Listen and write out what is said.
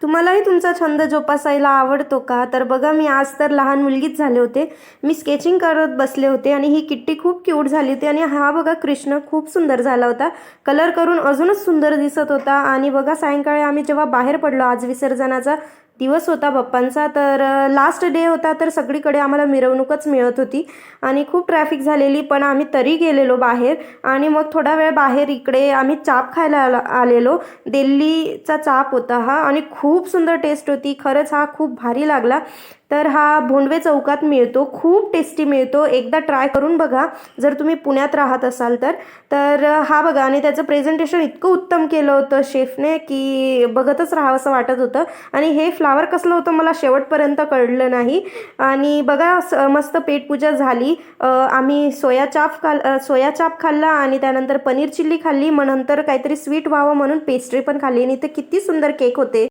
तुम्हालाही तुमचा छंद जोपासायला आवडतो का? तर बघा मी आज तर लहान मुलगीच झाले होते. मी स्केचिंग करत बसले होते आणि ही किट्टी खूप क्यूट झाली होती आणि हा बघा कृष्ण खूप सुंदर झाला होता. कलर करून अजूनच सुंदर दिसत होता आणि बघा सायंकाळी आम्ही जेव्हा बाहेर पडलो, आज विसर्जनाचा दिवस होता बाप्पांचा, तर लास्ट डे होता, तर सगळीकडे आम्हाला मिरवणूकच मिळत होती आणि खूप ट्रॅफिक झालेली, पण आम्ही तरी गेलेलो बाहेर. आणि मग थोडा वेळ बाहेर इकडे आम्ही चाप खायला आलेलो. दिल्लीचा चाप होता हा आणि खूप सुंदर टेस्ट होती. खरंच हा खूप भारी लागला. तर हा भोंडवे चौकात मिळतो, खूप टेस्टी मिळतो. एकदा ट्राय करून बघा जर तुम्ही पुण्यात राहत असाल तर. तर हा बघा, आणि त्याचं प्रेझेंटेशन इतकं उत्तम केलं होतं शेफने की बघतच राहावंसं वाटत होतं. आणि हे फ्लावर कसलं होतं मला शेवटपर्यंत कळलं नाही. आणि बघा मस्त पेटपूजा झाली. आम्ही सोया चाप खाल्ला आणि त्यानंतर पनीर चिल्ली खाल्ली. मग नंतर काहीतरी स्वीट व्हावं म्हणून पेस्ट्री पण खाल्ली आणि ते किती सुंदर केक होते.